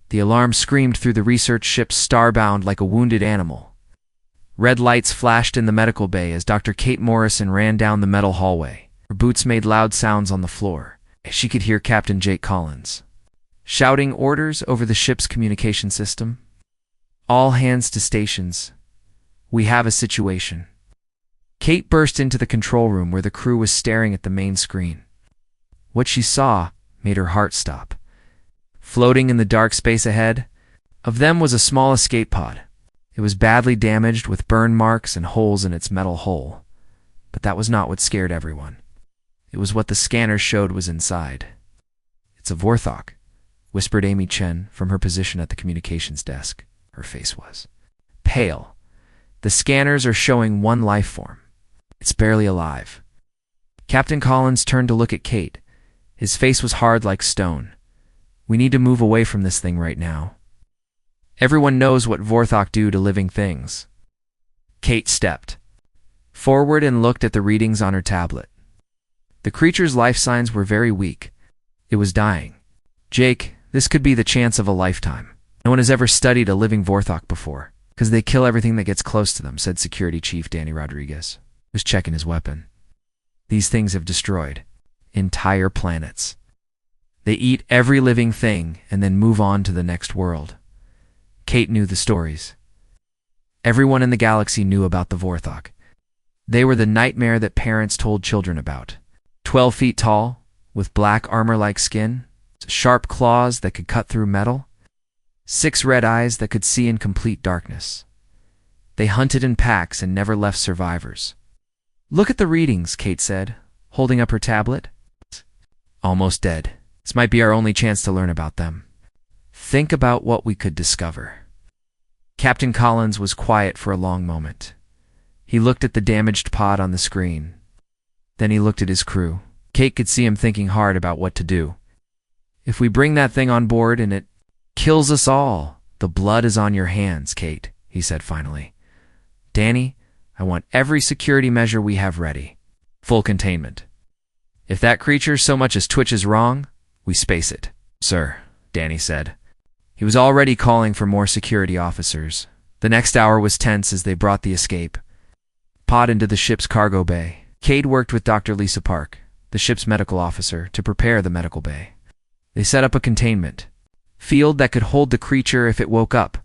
The alarm screamed through the research ship Starbound like a wounded animal. Red lights flashed in the medical bay as Dr. Kate Morrison ran down the metal hallway. Her boots made loud sounds on the floor. She could hear Captain Jake Collins shouting orders over the ship's communication system. "All hands to stations. We have a situation." Kate burst into the control room where the crew was staring at the main screen. What she saw made her heart stop. Floating in the dark space ahead of them was a small escape pod. It was badly damaged with burn marks and holes in its metal hull. But that was not what scared everyone. It was what the scanners showed was inside. "It's a Vorthok," whispered Amy Chen from her position at the communications desk. Her face was pale. "The scanners are showing one life form. It's barely alive." Captain Collins turned to look at Kate. His face was hard like stone. "We need to move away from this thing right now. Everyone knows what Vorthok do to living things." Kate stepped forward and looked at the readings on her tablet. The creature's life signs were very weak. It was dying. "Jake, this could be the chance of a lifetime. No one has ever studied a living Vorthok before, because they kill everything that gets close to them," said Security Chief Danny Rodriguez, who was checking his weapon. "These things have destroyed entire planets. They eat every living thing and then move on to the next world." Kate knew the stories. Everyone in the galaxy knew about the Vorthok. They were the nightmare that parents told children about. 12 feet tall, with black armor-like skin, sharp claws that could cut through metal, 6 red eyes that could see in complete darkness. They hunted in packs and never left survivors. "Look at the readings," Kate said, holding up her tablet. "Almost dead. This might be our only chance to learn about them. Think about what we could discover." Captain Collins was quiet for a long moment. He looked at the damaged pod on the screen. Then he looked at his crew. Kate could see him thinking hard about what to do. "If we bring that thing on board and it kills us all, the blood is on your hands, Kate," he said finally. "Danny, I want every security measure we have ready. Full containment. If that creature so much as twitches wrong, we space it." "Sir," Danny said. He was already calling for more security officers. The next hour was tense as they brought the escape pod into the ship's cargo bay. Cade worked with Dr. Lisa Park, the ship's medical officer, to prepare the medical bay. They set up a containment field that could hold the creature if it woke up.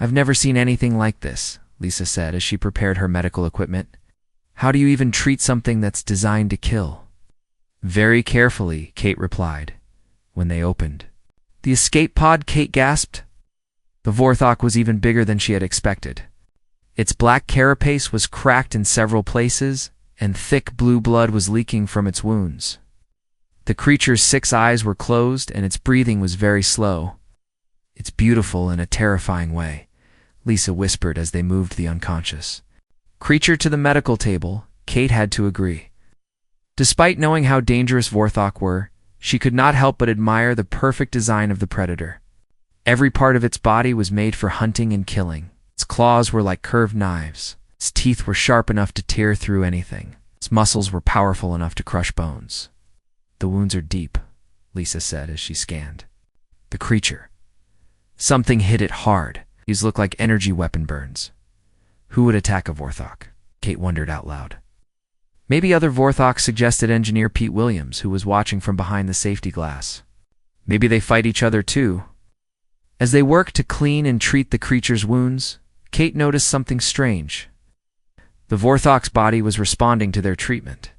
"I've never seen anything like this," Lisa said as she prepared her medical equipment. "How do you even treat something that's designed to kill?" "Very carefully," Kate replied. When they opened the escape pod, Kate gasped. The Vorthok was even bigger than she had expected. Its black carapace was cracked in several places, and thick blue blood was leaking from its wounds. The creature's 6 eyes were closed, and its breathing was very slow. "It's beautiful in a terrifying way," Lisa whispered as they moved the unconscious creature to the medical table. Kate had to agree. Despite knowing how dangerous Vorthok were, she could not help but admire the perfect design of the predator. Every part of its body was made for hunting and killing. Its claws were like curved knives. Its teeth were sharp enough to tear through anything. Its muscles were powerful enough to crush bones. "The wounds are deep," Lisa said as she scanned the creature. Something hit it hard. These looked like energy weapon burns. Who would attack a Vorthok? Kate wondered out loud. Maybe other Vorthoks, suggested engineer Pete Williams, who was watching from behind the safety glass. Maybe they fight each other too. As they worked to clean and treat the creature's wounds, Kate noticed something strange. The Vorthok's body was responding to their treatment.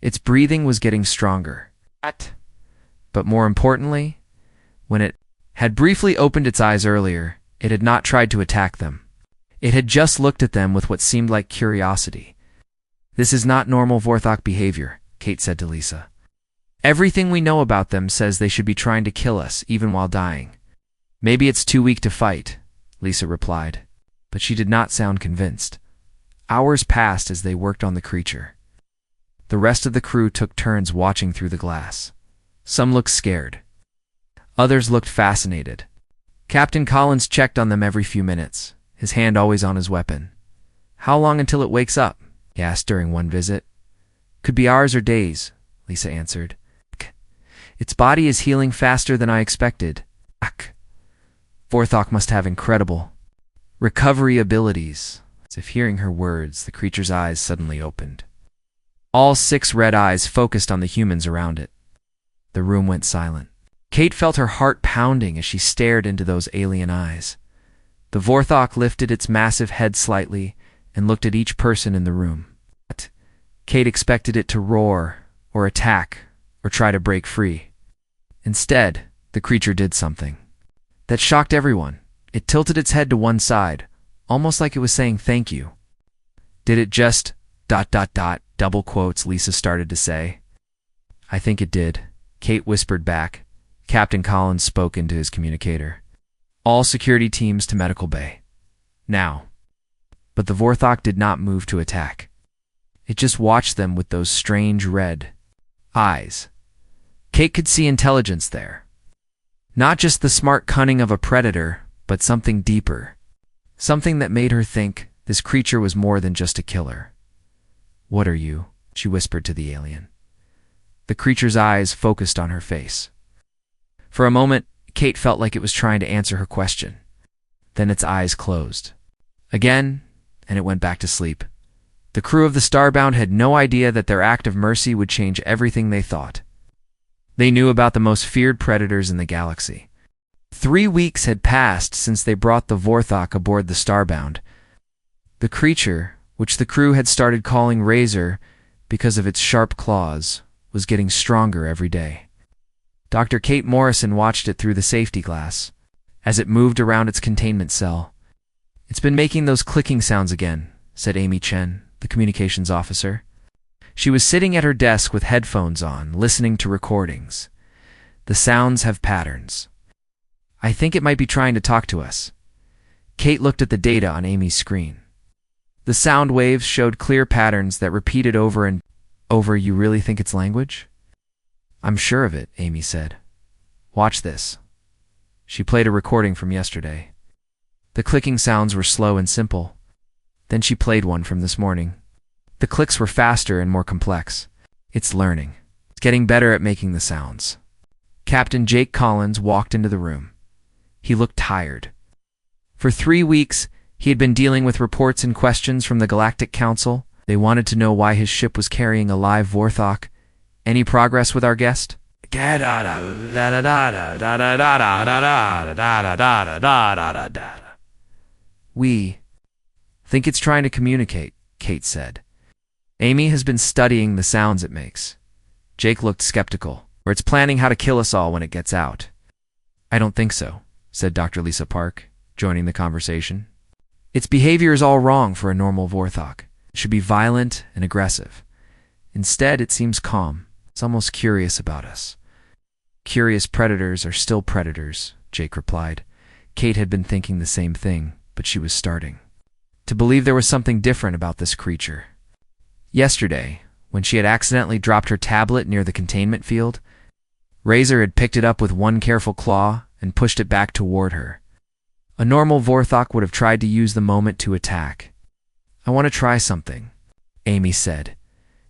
Its breathing was getting stronger. But more importantly, when it had briefly opened its eyes earlier, it had not tried to attack them. It had just looked at them with what seemed like curiosity. "This is not normal Vorthok behavior," Kate said to Lisa. "Everything we know about them says they should be trying to kill us, even while dying." "Maybe it's too weak to fight," Lisa replied, but she did not sound convinced. Hours passed as they worked on the creature. The rest of the crew took turns watching through the glass. Some looked scared. Others looked fascinated. Captain Collins checked on them every few minutes, his hand always on his weapon. "How long until it wakes up?" he asked during one visit. "Could be hours or days," Lisa answered. "Its body is healing faster than I expected." Vorthok must have incredible recovery abilities. As if hearing her words, the creature's eyes suddenly opened. All 6 red eyes focused on the humans around it. The room went silent. Kate felt her heart pounding as she stared into those alien eyes. The Vorthok lifted its massive head slightly and looked at each person in the room. Kate expected it to roar, or attack, or try to break free. Instead, the creature did something that shocked everyone. It tilted its head to one side, almost like it was saying thank you. Did it just ... double quotes, Lisa started to say. I think it did, Kate whispered back. Captain Collins spoke into his communicator. All security teams to medical bay. Now. But the Vorthok did not move to attack. It just watched them with those strange red eyes. Kate could see intelligence there. Not just the smart cunning of a predator, but something deeper. Something that made her think this creature was more than just a killer. What are you? She whispered to the alien. The creature's eyes focused on her face. For a moment, Kate felt like it was trying to answer her question. Then its eyes closed. Again, and it went back to sleep. The crew of the Starbound had no idea that their act of mercy would change everything they thought. They knew about the most feared predators in the galaxy. 3 weeks had passed since they brought the Vorthok aboard the Starbound. The creature, which the crew had started calling Razor because of its sharp claws, was getting stronger every day. Dr. Kate Morrison watched it through the safety glass as it moved around its containment cell. It's been making those clicking sounds again, said Amy Chen, the communications officer. She was sitting at her desk with headphones on, listening to recordings. The sounds have patterns. I think it might be trying to talk to us. Kate looked at the data on Amy's screen. The sound waves showed clear patterns that repeated over and over. You really think it's language? I'm sure of it, Amy said. Watch this. She played a recording from yesterday. The clicking sounds were slow and simple. Then she played one from this morning. The clicks were faster and more complex. It's learning. It's getting better at making the sounds. Captain Jake Collins walked into the room. He looked tired. For 3 weeks, he had been dealing with reports and questions from the Galactic Council. They wanted to know why his ship was carrying a live Vorthok. Any progress with our guest? We think it's trying to communicate, Kate said. Amy has been studying the sounds it makes. Jake looked skeptical. Or it's planning how to kill us all when it gets out. I don't think so, said Dr. Lisa Park, joining the conversation. Its behavior is all wrong for a normal Vorthok. It should be violent and aggressive. Instead, it seems calm. It's almost curious about us. Curious predators are still predators, Jake replied. Kate had been thinking the same thing, but she was starting to believe there was something different about this creature. Yesterday, when she had accidentally dropped her tablet near the containment field, Razor had picked it up with one careful claw and pushed it back toward her. A normal Vorthok would have tried to use the moment to attack. I want to try something, Amy said.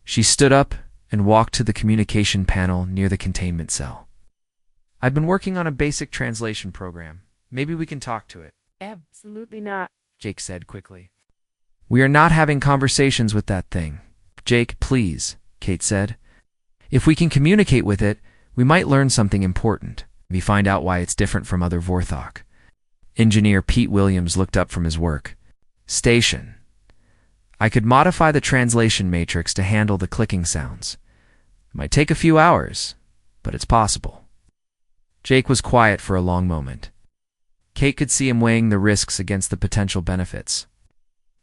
She stood up and walked to the communication panel near the containment cell. I've been working on a basic translation program. Maybe we can talk to it. Absolutely not, Jake said quickly. We are not having conversations with that thing. Jake, please, Kate said. If we can communicate with it, we might learn something important. We find out why it's different from other Vorthok. Engineer Pete Williams looked up from his work. Station. I could modify the translation matrix to handle the clicking sounds. It might take a few hours, but it's possible. Jake was quiet for a long moment. Kate could see him weighing the risks against the potential benefits.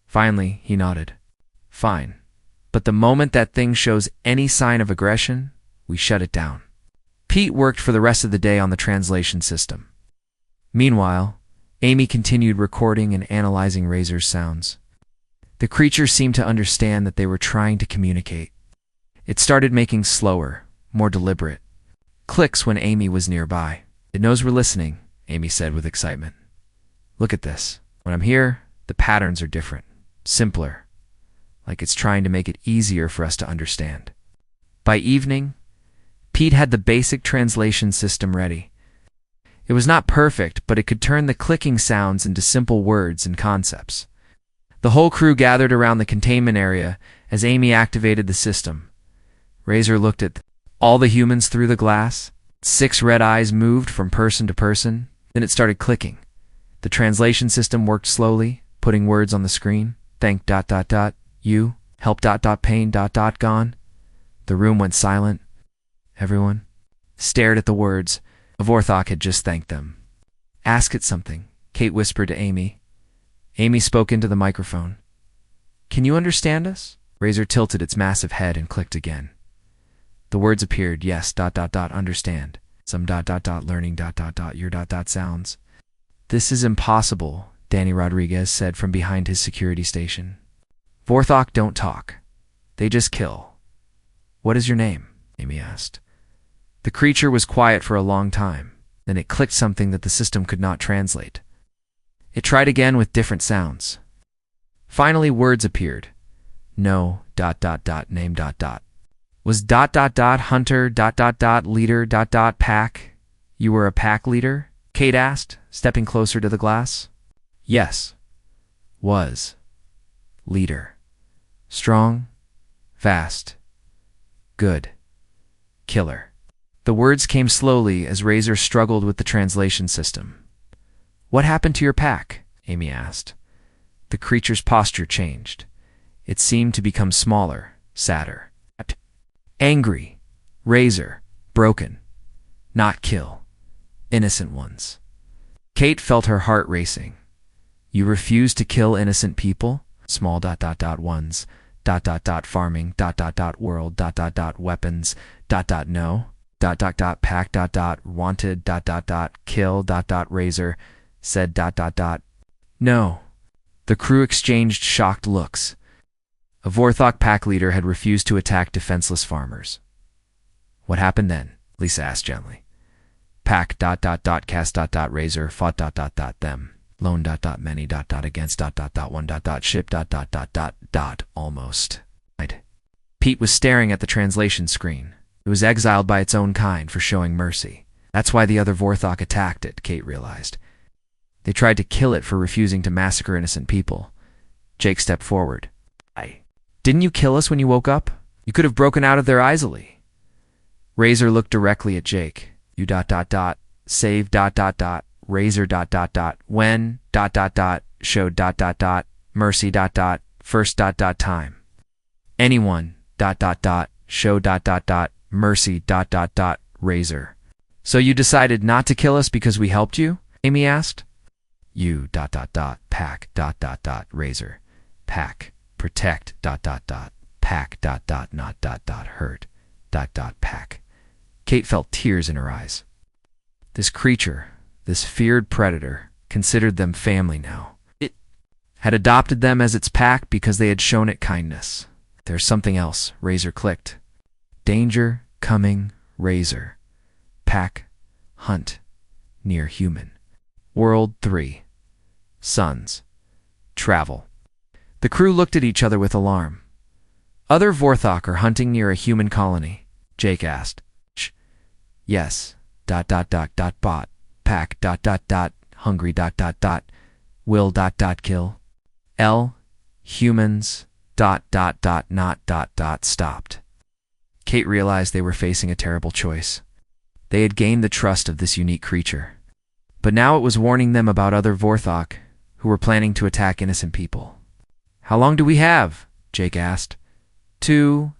Finally, he nodded. Fine. But the moment that thing shows any sign of aggression, we shut it down. Pete worked for the rest of the day on the translation system. Meanwhile, Amy continued recording and analyzing Razor's sounds. The creature seemed to understand that they were trying to communicate. It started making slower, more deliberate clicks when Amy was nearby. It knows we're listening, Amy said with excitement. Look at this. When I'm here, the patterns are different, simpler, like it's trying to make it easier for us to understand. By evening, Pete had the basic translation system ready. It was not perfect, but it could turn the clicking sounds into simple words and concepts. The whole crew gathered around the containment area as Amy activated the system. Razor looked at all the humans through the glass. 6 red eyes moved from person to person. Then it started clicking. The translation system worked slowly, putting words on the screen. Thank ... you, help ... pain ... gone. The room went silent. Everyone stared at the words. Vorthok had just thanked them. Ask it something, Kate whispered to Amy. Amy spoke into the microphone. Can you understand us? Razor tilted its massive head and clicked again. The words appeared. Yes, ... understand. Some ... learning ... your ... sounds. This is impossible, Danny Rodriguez said from behind his security station. Vorthok don't talk. They just kill. What is your name? Amy asked. The creature was quiet for a long time. Then it clicked something that the system could not translate. It tried again with different sounds. Finally, words appeared. No ... name ... Was ... hunter ... leader ... pack? You were a pack leader? Kate asked, stepping closer to the glass. Yes. Was. Leader. Strong. Fast. Good. Killer. The words came slowly as Razor struggled with the translation system. What happened to your pack? Amy asked. The creature's posture changed. It seemed to become smaller, sadder. Angry. Razor. Broken. Not kill. Innocent ones. Kate felt her heart racing. You refuse to kill innocent people? Small ... ones. ... farming ... world ... weapons ... no. ... pack ... wanted ... kill ... Razor said ... no. The crew exchanged shocked looks. A Vorthok pack leader had refused to attack defenseless farmers. What happened then? Lisa asked gently. Pack ... cast ... Razor fought ... them. Lone ... many ... against ... one ... ship ... almost. Pete was staring at the translation screen. It was exiled by its own kind for showing mercy. That's why the other Vorthok attacked it, Kate realized. They tried to kill it for refusing to massacre innocent people. Jake stepped forward. Didn't you kill us when you woke up? You could have broken out of there easily. Razor looked directly at Jake. You ... save ... Razor ... when ... showed ... mercy ... first ... time. Anyone ... show ... mercy ... Razor. So you decided not to kill us because we helped you? Amy asked. You ... pack ... Razor. Pack. Protect ... pack ... not ... hurt ... pack. Kate felt tears in her eyes. This creature, this feared predator, considered them family now. It had adopted them as its pack because they had shown it kindness. There's something else, Razor clicked. Danger, coming, Razor. Pack, hunt, near human. World 3. Sons. Travel. The crew looked at each other with alarm. Other Vorthok are hunting near a human colony, Jake asked. Yes. ... bot. Pack ... hungry ... will ... kill. L. Humans ... not ... stopped. Kate realized they were facing a terrible choice. They had gained the trust of this unique creature. But now it was warning them about other Vorthok who were planning to attack innocent people. How long do we have? Jake asked. 2...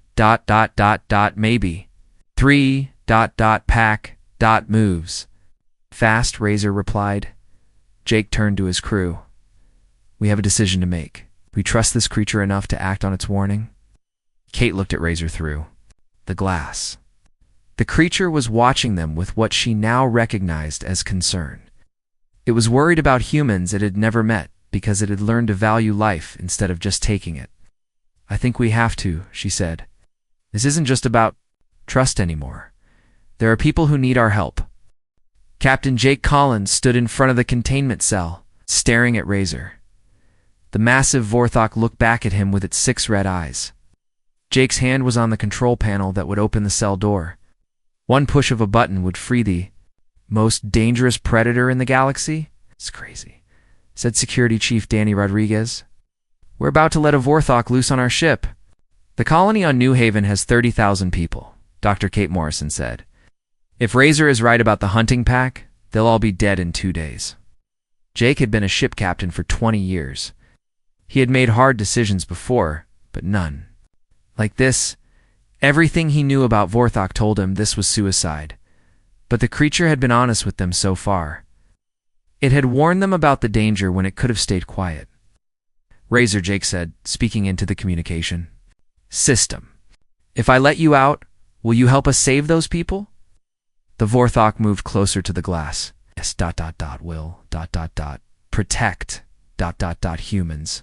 maybe. 3... pack ... moves. Fast, Razor replied. Jake turned to his crew. We have a decision to make. We trust this creature enough to act on its warning? Kate looked at Razor through the glass. The creature was watching them with what she now recognized as concern. It was worried about humans it had never met because it had learned to value life instead of just taking it. I think we have to, she said. This isn't just about trust anymore. There are people who need our help. Captain Jake Collins stood in front of the containment cell, staring at Razor. The massive Vorthok looked back at him with its 6 red eyes. Jake's hand was on the control panel that would open the cell door. One push of a button would free the Most dangerous predator in the galaxy? It's crazy, said Security Chief Danny Rodriguez. We're about to let a Vorthok loose on our ship. The colony on New Haven has 30,000 people, Dr. Kate Morrison said. If Razor is right about the hunting pack, they'll all be dead in 2 days. Jake had been a ship captain for 20 years. He had made hard decisions before, but none like this. Everything he knew about Vorthok told him this was suicide. But the creature had been honest with them so far. It had warned them about the danger when it could have stayed quiet. Razor, Jake said, speaking into the communication system. If I let you out, will you help us save those people? The Vorthok moved closer to the glass. Yes, will, protect, humans,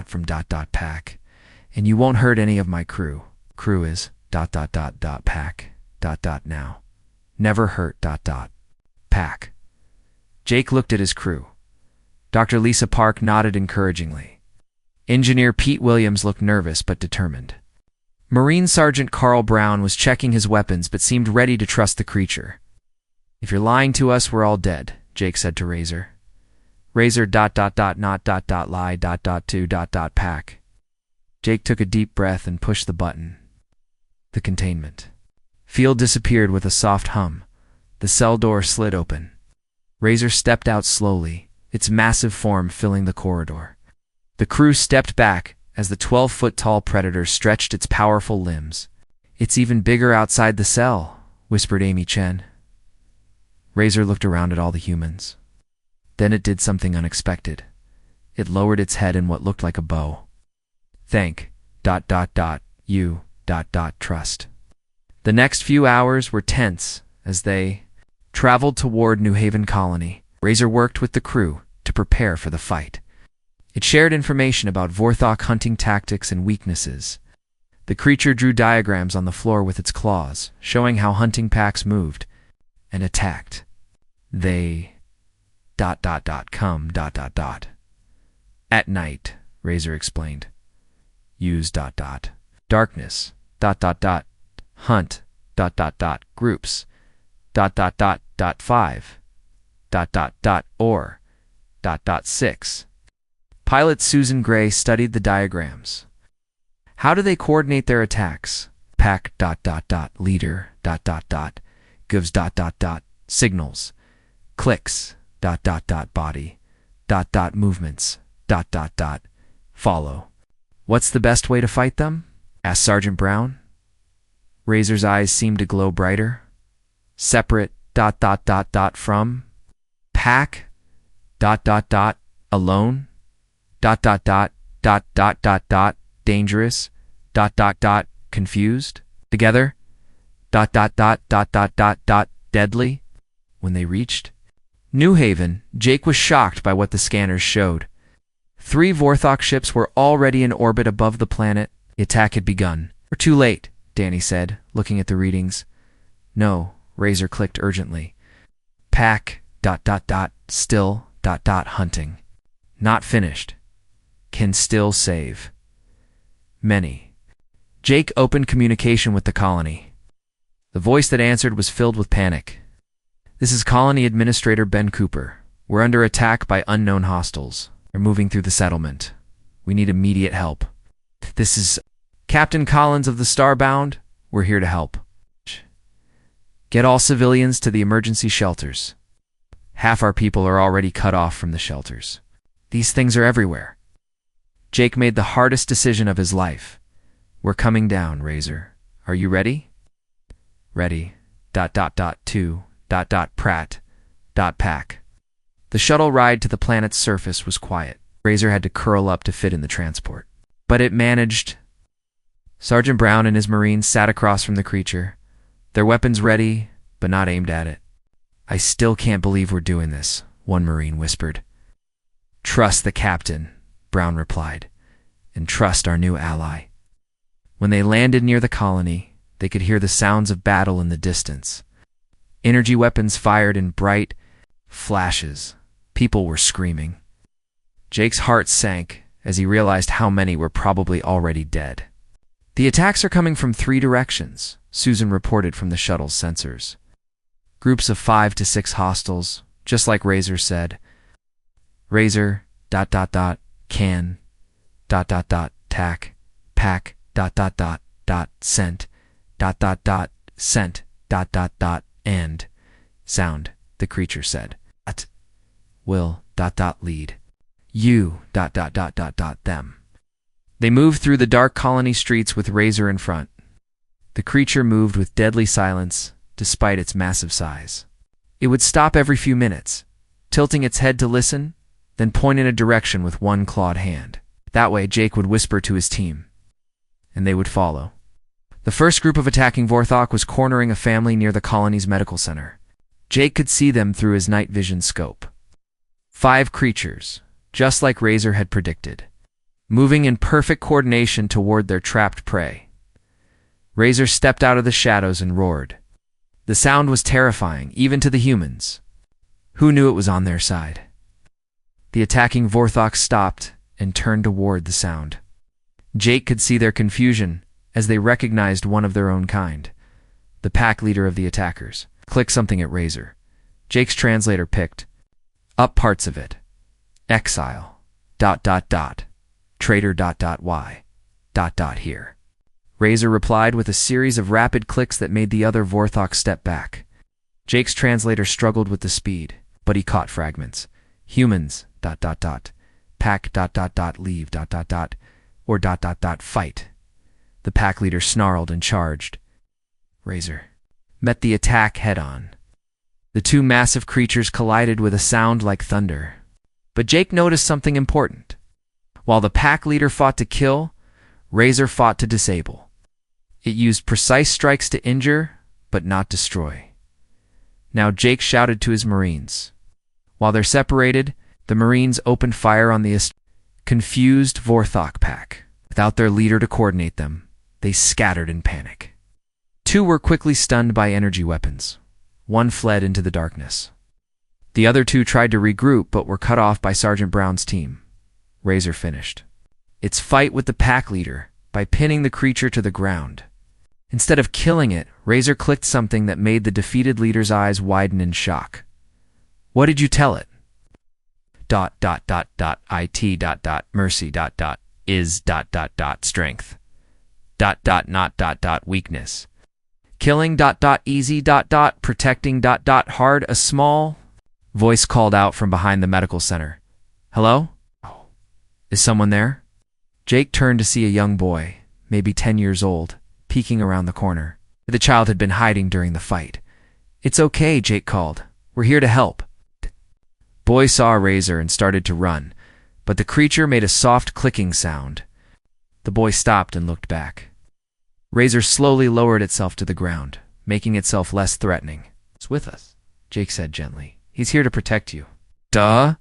from pack. And you won't hurt any of my crew. Crew is, pack, now. Never hurt, pack. Jake looked at his crew. Dr. Lisa Park nodded encouragingly. Engineer Pete Williams looked nervous but determined. Marine Sergeant Carl Brown was checking his weapons but seemed ready to trust the creature. If you're lying to us, we're all dead, Jake said to Razor. Razor, not, lie, to, pack. Jake took a deep breath and pushed the button. The containment field disappeared with a soft hum. The cell door slid open. Razor stepped out slowly, its massive form filling the corridor. The crew stepped back as the 12-foot-tall predator stretched its powerful limbs. It's even bigger outside the cell, whispered Amy Chen. Razor looked around at all the humans. Then it did something unexpected. It lowered its head in what looked like a bow. Thank, you, trust. The next few hours were tense as they traveled toward New Haven Colony. Razor worked with the crew to prepare for the fight. It shared information about Vorthok hunting tactics and weaknesses. The creature drew diagrams on the floor with its claws, showing how hunting packs moved and attacked. They come at night, Razor explained. Use darkness hunt groups 5 or 6. Pilot Susan Gray studied the diagrams. How do they coordinate their attacks? Pack leader gives signals, clicks body movements follow. What's the best way to fight them? Asked Sergeant Brown. Razor's eyes seemed to glow brighter. Separate from pack alone dangerous confused together deadly. When they reached New Haven, Jake was shocked by what the scanners showed. 3 Vorthok ships were already in orbit above the planet. The attack had begun. We're too late, Danny said, looking at the readings. No, Razor clicked urgently. Pack still hunting. Not finished. Can still save. Many. Jake opened communication with the colony. The voice that answered was filled with panic. This is Colony Administrator Ben Cooper. We're under attack by unknown hostiles. They're moving through the settlement. We need immediate help. This is Captain Collins of the Starbound. We're here to help. Get all civilians to the emergency shelters. Half our people are already cut off from the shelters. These things are everywhere. Jake made the hardest decision of his life. We're coming down, Razor. Are you ready? Ready. To. Pratt. Pack. The shuttle ride to the planet's surface was quiet. Razor had to curl up to fit in the transport. But it managed. Sergeant Brown and his Marines sat across from the creature, their weapons ready, but not aimed at it. I still can't believe we're doing this, one Marine whispered. Trust the captain, Brown replied, and trust our new ally. When they landed near the colony, they could hear the sounds of battle in the distance. Energy weapons fired in bright flashes. People were screaming. Jake's heart sank as he realized how many were probably already dead. The attacks are coming from 3 directions, Susan reported from the shuttle's sensors. Groups of 5 to 6 hostiles, just like Razor said. Razor, can, tack, pack, sent, sent, and, sound, the creature said. Will, lead. You, them. They moved through the dark colony streets with Razor in front. The creature moved with deadly silence, despite its massive size. It would stop every few minutes, tilting its head to listen, then point in a direction with one clawed hand. That way, Jake would whisper to his team, and they would follow. The first group of attacking Vorthok was cornering a family near the colony's medical center. Jake could see them through his night vision scope. 5 creatures, just like Razor had predicted, moving in perfect coordination toward their trapped prey. Razor stepped out of the shadows and roared. The sound was terrifying, even to the humans. Who knew it was on their side? The attacking Vorthok stopped and turned toward the sound. Jake could see their confusion as they recognized one of their own kind, the pack leader of the attackers. Click something at Razor. Jake's translator picked up parts of it. Exile, traitor, y, here. Razor replied with a series of rapid clicks that made the other Vorthok step back. Jake's translator struggled with the speed, but he caught fragments. Humans, pack, leave, or fight. The pack leader snarled and charged. Razor met the attack head-on. The 2 massive creatures collided with a sound like thunder. But Jake noticed something important. While the pack leader fought to kill, Razor fought to disable. It used precise strikes to injure, but not destroy. Now Jake shouted to his Marines. While they're separated, the Marines opened fire on the confused Vorthok pack. Without their leader to coordinate them, they scattered in panic. 2 were quickly stunned by energy weapons. 1 fled into the darkness. The other 2 tried to regroup but were cut off by Sergeant Brown's team. Razor finished its fight with the pack leader by pinning the creature to the ground. Instead of killing it, Razor clicked something that made the defeated leader's eyes widen in shock. What did you tell it? It mercy is strength weakness killing easy protecting hard. A small voice called out from behind the medical center. Hello? Is someone there? Jake turned to see a young boy, maybe 10 years old, peeking around the corner. The child had been hiding during the fight. It's okay, Jake called. We're here to help. Boy saw Razor and started to run, but the creature made a soft clicking sound. The boy stopped and looked back. Razor slowly lowered itself to the ground, making itself less threatening. It's with us, Jake said gently. He's here to protect you. Duh?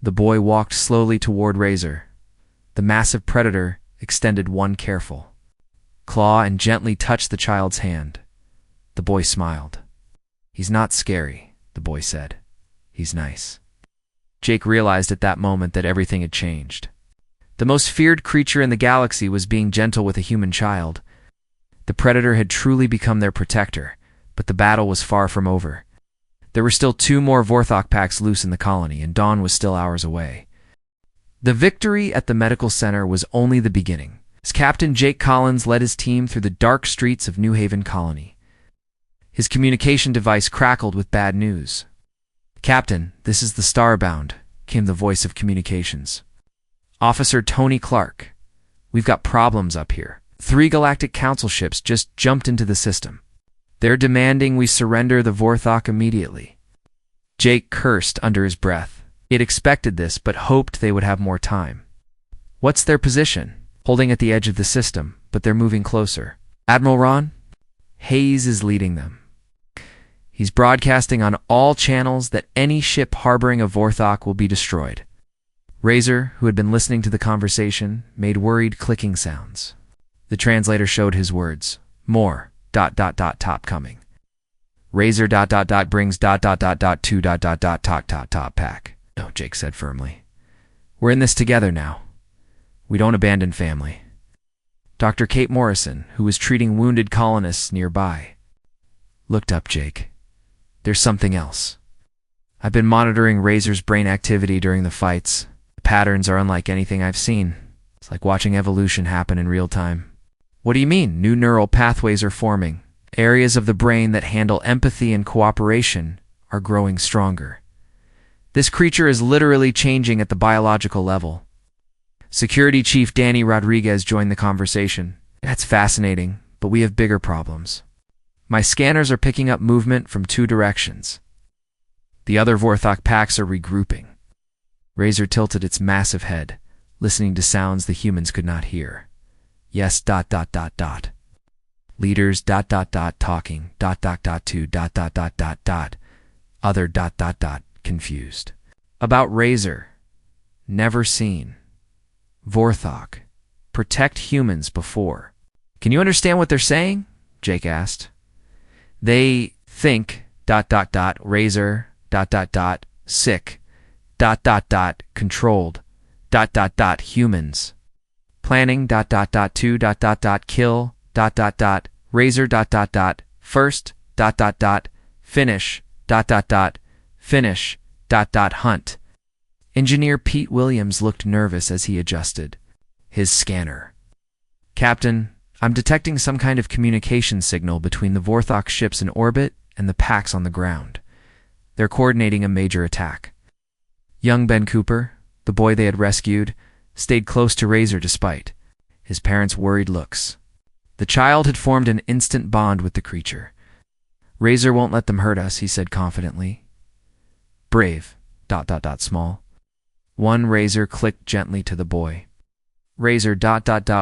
The boy walked slowly toward Razor. The massive predator extended one careful claw and gently touched the child's hand. The boy smiled. He's not scary, the boy said. He's nice. Jake realized at that moment that everything had changed. The most feared creature in the galaxy was being gentle with a human child. The predator had truly become their protector, but the battle was far from over. There were still 2 more Vorthok packs loose in the colony, and dawn was still hours away. The victory at the medical center was only the beginning, as Captain Jake Collins led his team through the dark streets of New Haven Colony. His communication device crackled with bad news. Captain, this is the Starbound, came the voice of communications. Officer Tony Clark, we've got problems up here. 3 Galactic Council ships just jumped into the system. They're demanding we surrender the Vorthok immediately. Jake cursed under his breath. He had expected this, but hoped they would have more time. What's their position? Holding at the edge of the system, but they're moving closer. Admiral Ron? Hayes is leading them. He's broadcasting on all channels that any ship harboring a Vorthok will be destroyed. Razor, who had been listening to the conversation, made worried clicking sounds. The translator showed his words. More, top coming. Razor, brings, two, top pack. No, Jake said firmly. We're in this together now. We don't abandon family. Dr. Kate Morrison, who was treating wounded colonists nearby, looked up Jake. There's something else. I've been monitoring Razor's brain activity during the fights. The patterns are unlike anything I've seen. It's like watching evolution happen in real time. What do you mean? New neural pathways are forming. Areas of the brain that handle empathy and cooperation are growing stronger. This creature is literally changing at the biological level. Security Chief Danny Rodriguez joined the conversation. That's fascinating, but we have bigger problems. My scanners are picking up movement from 2 directions. The other Vorthok packs are regrouping. Razor tilted its massive head, listening to sounds the humans could not hear. Yes, ... Leaders ... talking ... to ... other ... confused. About Razor. Never seen. Vorthok. Protect humans before. Can you understand what they're saying? Jake asked. They think ... Razor ... sick ... controlled ... humans. Planning ... to ... kill ... Razor ... first ... finish ... finish ... hunt. Engineer Pete Williams looked nervous as he adjusted his scanner. Captain, I'm detecting some kind of communication signal between the Vorthok ships in orbit and the packs on the ground. They're coordinating a major attack. Young Ben Cooper, the boy they had rescued, stayed close to Razor despite his parents' worried looks. The child had formed an instant bond with the creature. Razor won't let them hurt us, he said confidently. Brave ... small. One Razor clicked gently to the boy. Razor ...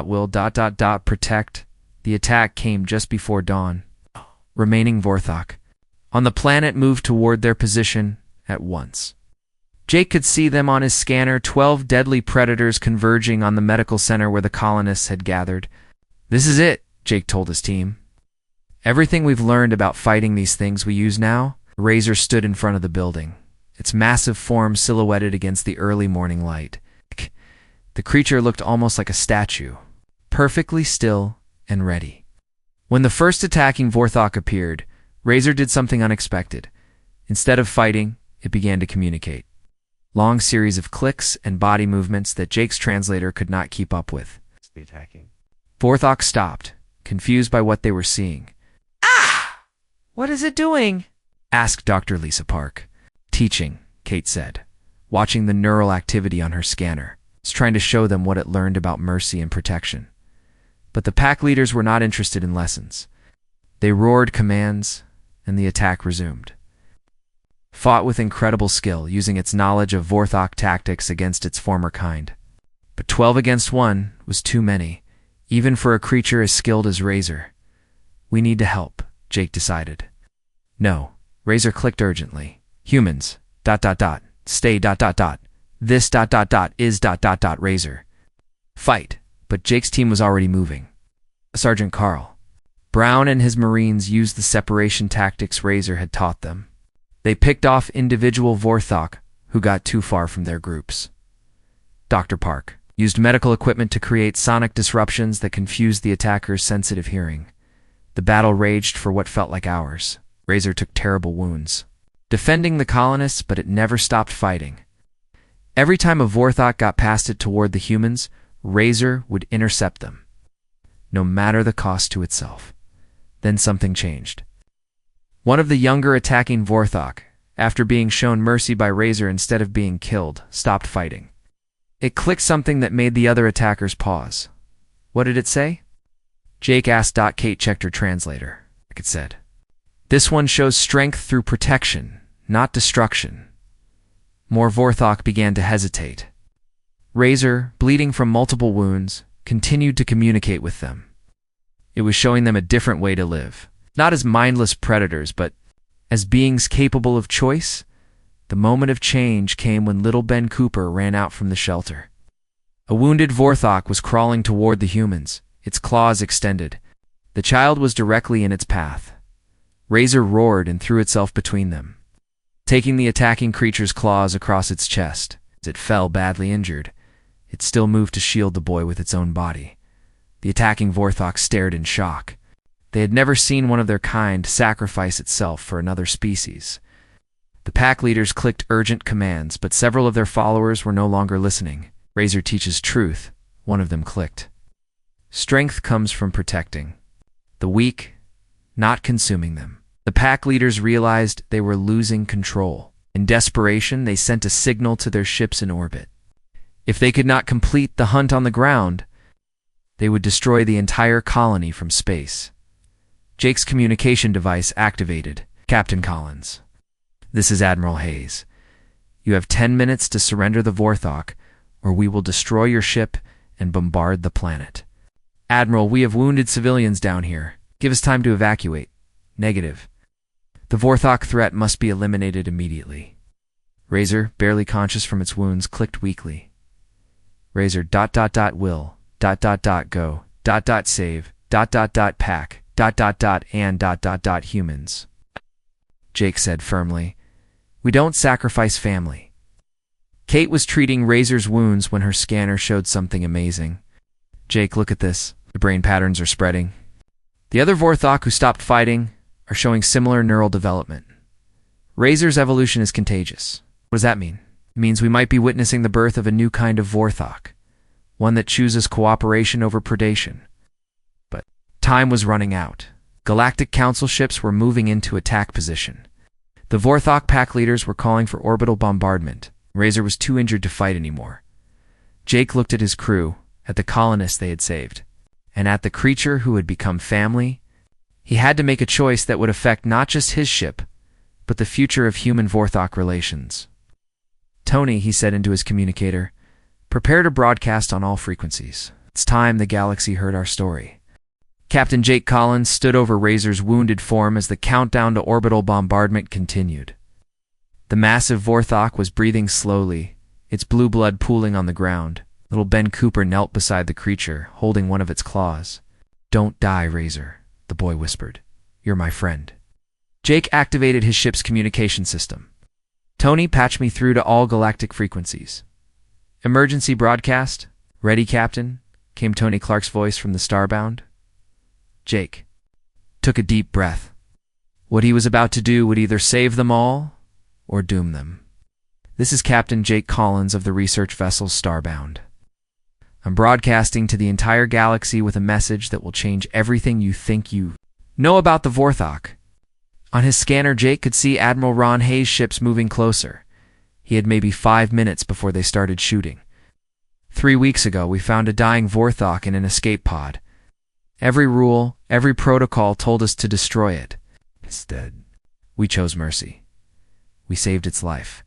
will ... protect. The attack came just before dawn. Remaining Vorthok on the planet moved toward their position at once. Jake could see them on his scanner, 12 deadly predators converging on the medical center where the colonists had gathered. This is it, Jake told his team. Everything we've learned about fighting these things we use now. Razor stood in front of the building, its massive form silhouetted against the early morning light. The creature looked almost like a statue, perfectly still and ready. When the first attacking Vorthok appeared, Razor did something unexpected. Instead of fighting, it began to communicate. Long series of clicks and body movements that Jake's translator could not keep up with. Vorthok stopped, confused by what they were seeing. Ah! What is it doing? Asked Dr. Lisa Park. Teaching, Kate said, watching the neural activity on her scanner. It's trying to show them what it learned about mercy and protection. But the pack leaders were not interested in lessons. They roared commands, and the attack resumed. Fought with incredible skill, using its knowledge of Vorthok tactics against its former kind. But 12 against 1 was too many, even for a creature as skilled as Razor. We need to help, Jake decided. No, Razor clicked urgently. Humans, ... stay ... this ... is ... Razor. Fight, but Jake's team was already moving. Sergeant Carl. Brown and his Marines used the separation tactics Razor had taught them. They picked off individual Vorthok who got too far from their groups. Dr. Park used medical equipment to create sonic disruptions that confused the attackers' sensitive hearing. The battle raged for what felt like hours. Razor took terrible wounds, defending the colonists, but it never stopped fighting. Every time a Vorthok got past it toward the humans, Razor would intercept them, no matter the cost to itself. Then something changed. One of the younger attacking Vorthok, after being shown mercy by Razor instead of being killed, stopped fighting. It clicked something that made the other attackers pause. What did it say? Jake asked. Kate checked her translator. It said, "This one shows strength through protection, not destruction." More Vorthok began to hesitate. Razor, bleeding from multiple wounds, continued to communicate with them. It was showing them a different way to live. Not as mindless predators, but as beings capable of choice. The moment of change came when little Ben Cooper ran out from the shelter. A wounded Vorthok was crawling toward the humans, its claws extended. The child was directly in its path. Razor roared and threw itself between them, taking the attacking creature's claws across its chest. As it fell badly injured, it still moved to shield the boy with its own body. The attacking Vorthok stared in shock. They had never seen one of their kind sacrifice itself for another species. The pack leaders clicked urgent commands, but several of their followers were no longer listening. Razor teaches truth, one of them clicked. Strength comes from protecting the weak, not consuming them. The pack leaders realized they were losing control. In desperation, they sent a signal to their ships in orbit. If they could not complete the hunt on the ground, they would destroy the entire colony from space. Jake's communication device activated. Captain Collins. This is Admiral Hayes. You have 10 minutes to surrender the Vorthok, or we will destroy your ship and bombard the planet. Admiral, we have wounded civilians down here. Give us time to evacuate. Negative. The Vorthok threat must be eliminated immediately. Razor, barely conscious from its wounds, clicked weakly. Razor ... will ... go ... save ... pack ... and ... humans. Jake said firmly, "We don't sacrifice family." Kate was treating Razor's wounds when her scanner showed something amazing. Jake, look at this. The brain patterns are spreading. The other Vorthok who stopped fighting are showing similar neural development. Razor's evolution is contagious. What does that mean? It means we might be witnessing the birth of a new kind of Vorthok, one that chooses cooperation over predation. But time was running out. Galactic Council ships were moving into attack position. The Vorthok pack leaders were calling for orbital bombardment. Razor was too injured to fight anymore. Jake looked at his crew, at the colonists they had saved, and at the creature who had become family. He had to make a choice that would affect not just his ship, but the future of human-Vorthok relations. "Tony," he said into his communicator, "prepare to broadcast on all frequencies. It's time the galaxy heard our story." Captain Jake Collins stood over Razor's wounded form as the countdown to orbital bombardment continued. The massive Vorthok was breathing slowly, its blue blood pooling on the ground. Little Ben Cooper knelt beside the creature, holding one of its claws. "Don't die, Razor," the boy whispered. "You're my friend." Jake activated his ship's communication system. "Tony, patch me through to all galactic frequencies." "Emergency broadcast? Ready, Captain?" came Tony Clark's voice from the Starbound. Jake took a deep breath. What he was about to do would either save them all or doom them. "This is Captain Jake Collins of the research vessel Starbound. I'm broadcasting to the entire galaxy with a message that will change everything you think you know about the Vorthok." On his scanner, Jake could see Admiral Ron Hayes' ships moving closer. He had maybe 5 minutes before they started shooting. 3 weeks ago, we found a dying Vorthok in an escape pod. Every rule, every protocol told us to destroy it. Instead, we chose mercy. We saved its life.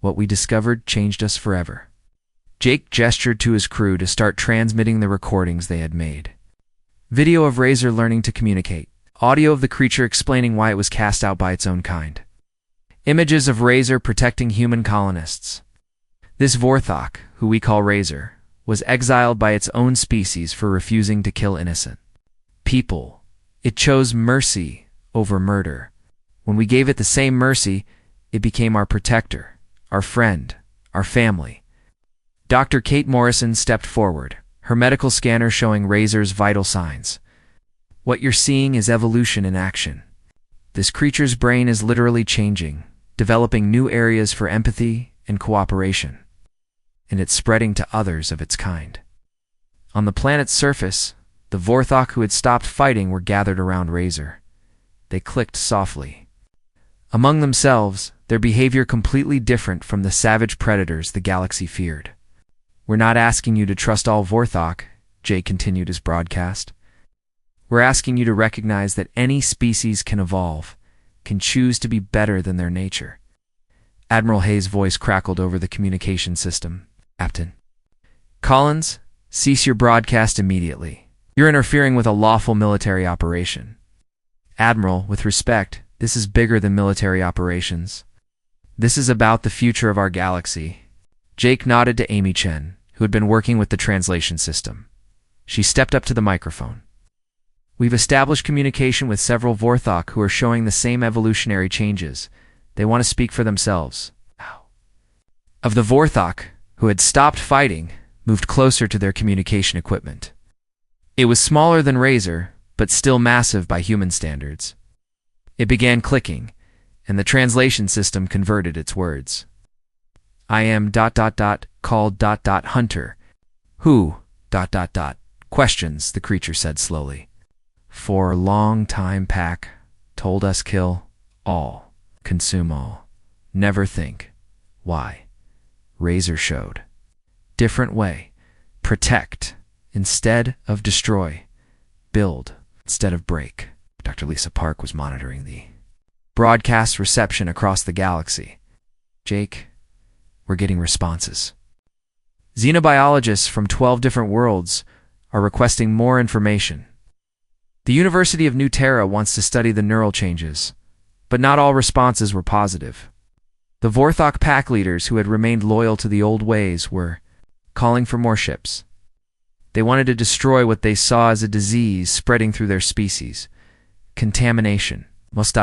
What we discovered changed us forever. Jake gestured to his crew to start transmitting the recordings they had made. Video of Razor learning to communicate. Audio of the creature explaining why it was cast out by its own kind. Images of Razor protecting human colonists. This Vorthok, who we call Razor, was exiled by its own species for refusing to kill innocent people. It chose mercy over murder. When we gave it the same mercy, it became our protector, our friend, our family. Dr. Kate Morrison stepped forward, her medical scanner showing Razor's vital signs. "What you're seeing is evolution in action. This creature's brain is literally changing, developing new areas for empathy and cooperation. And it's spreading to others of its kind." On the planet's surface, the Vorthok who had stopped fighting were gathered around Razor. They clicked softly. Among themselves, their behavior completely different from the savage predators the galaxy feared. "We're not asking you to trust all Vorthok," Jay continued his broadcast. "We're asking you to recognize that any species can evolve, can choose to be better than their nature." Admiral Hayes' voice crackled over the communication system. "Captain Collins, cease your broadcast immediately. You're interfering with a lawful military operation." "Admiral, with respect, this is bigger than military operations. This is about the future of our galaxy." Jake nodded to Amy Chen, who had been working with the translation system. She stepped up to the microphone. "We've established communication with several Vorthok who are showing the same evolutionary changes. They want to speak for themselves." Of the Vorthok, who had stopped fighting, moved closer to their communication equipment. It was smaller than Razor, but still massive by human standards. It began clicking, and the translation system converted its words. I am ... called ... hunter. Who ... questions, the creature said slowly. For a long time pack, told us kill all, consume all, never think. Why? Razor showed. Different way. Protect instead of destroy. Build instead of break. Dr. Lisa Park was monitoring the broadcast reception across the galaxy. Jake, we're getting responses. Xenobiologists from 12 different worlds are requesting more information. The University of New Terra wants to study the neural changes, but not all responses were positive. The Vorthok pack leaders who had remained loyal to the old ways were calling for more ships. They wanted to destroy what they saw as a disease spreading through their species. Contamination. Must ...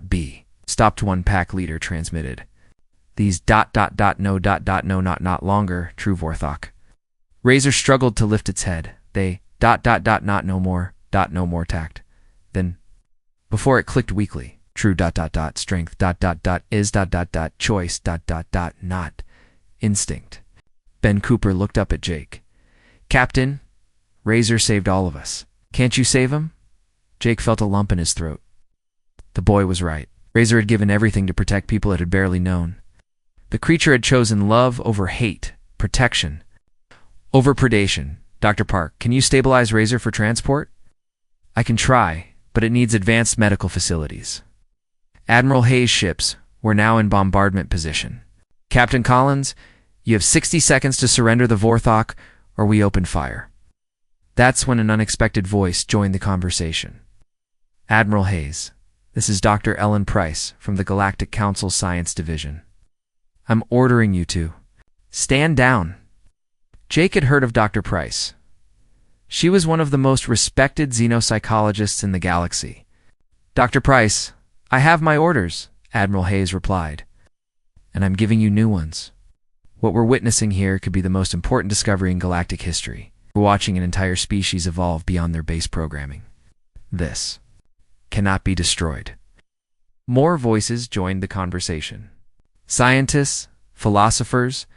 be. Stopped, one pack leader transmitted. These ... no ... not longer, true Vorthok. Razor struggled to lift its head. They ... not no more, no more tact. Then, before it clicked weakly, true ... strength ... is ... choice ... not instinct. Ben Cooper looked up at Jake. Captain, Razor saved all of us. Can't you save him? Jake felt a lump in his throat. The boy was right. Razor had given everything to protect people it had barely known. The creature had chosen love over hate, protection over predation. Dr. Park, can you stabilize Razor for transport? I can try, but it needs advanced medical facilities. Admiral Hayes' ships were now in bombardment position. Captain Collins, you have 60 seconds to surrender the Vorthok, or we open fire. That's when an unexpected voice joined the conversation. Admiral Hayes, this is Dr. Ellen Price from the Galactic Council Science Division. I'm ordering you to stand down. Jake had heard of Dr. Price. She was one of the most respected xenopsychologists in the galaxy. Dr. Price, I have my orders, Admiral Hayes replied. And I'm giving you new ones. What we're witnessing here could be the most important discovery in galactic history. We're watching an entire species evolve beyond their base programming. This cannot be destroyed. More voices joined the conversation. Scientists, philosophers,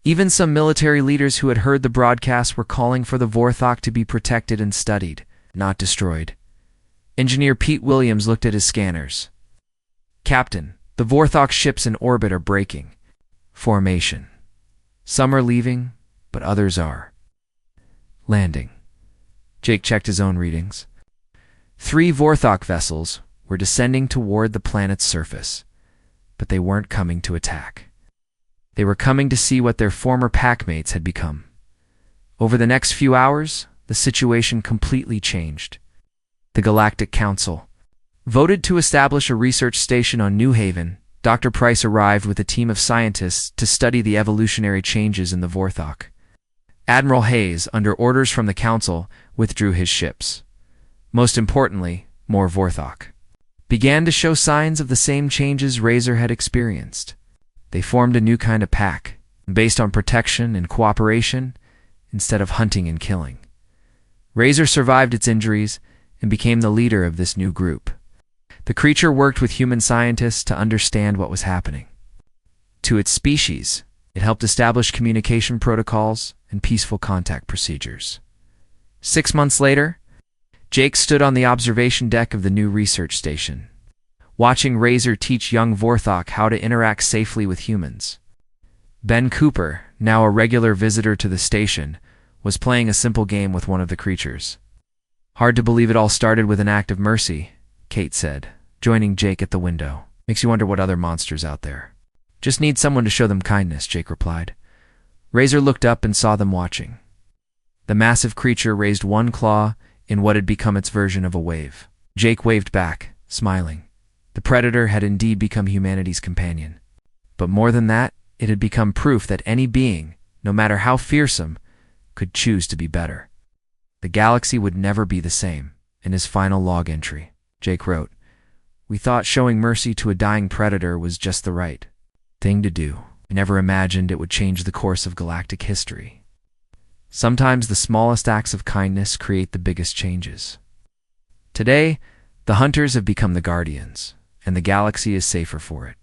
even some military leaders who had heard the broadcast were calling for the Vorthok to be protected and studied, not destroyed. Engineer Pete Williams looked at his scanners. Captain, the Vorthok ships in orbit are breaking. Formation. Some are leaving, but others are. Landing. Jake checked his own readings. 3 Vorthok vessels were descending toward the planet's surface, but they weren't coming to attack. They were coming to see what their former packmates had become. Over the next few hours, the situation completely changed. The Galactic Council voted to establish a research station on New Haven. Dr. Price arrived with a team of scientists to study the evolutionary changes in the Vorthok. Admiral Hayes, under orders from the Council, withdrew his ships. Most importantly, more Vorthok began to show signs of the same changes Razor had experienced. They formed a new kind of pack, based on protection and cooperation instead of hunting and killing. Razor survived its injuries and became the leader of this new group. The creature worked with human scientists to understand what was happening. To its species, it helped establish communication protocols and peaceful contact procedures. 6 months later, Jake stood on the observation deck of the new research station, watching Razor teach young Vorthok how to interact safely with humans. Ben Cooper, now a regular visitor to the station, was playing a simple game with one of the creatures. Hard to believe it all started with an act of mercy, Kate said, joining Jake at the window. Makes you wonder what other monsters out there. Just need someone to show them kindness, Jake replied. Razor looked up and saw them watching. The massive creature raised one claw in what had become its version of a wave. Jake waved back, smiling. The predator had indeed become humanity's companion. But more than that, it had become proof that any being, no matter how fearsome, could choose to be better. The galaxy would never be the same. In his final log entry, Jake wrote, "We thought showing mercy to a dying predator was just the right thing to do. I never imagined it would change the course of galactic history." Sometimes the smallest acts of kindness create the biggest changes. Today, the hunters have become the guardians, and the galaxy is safer for it.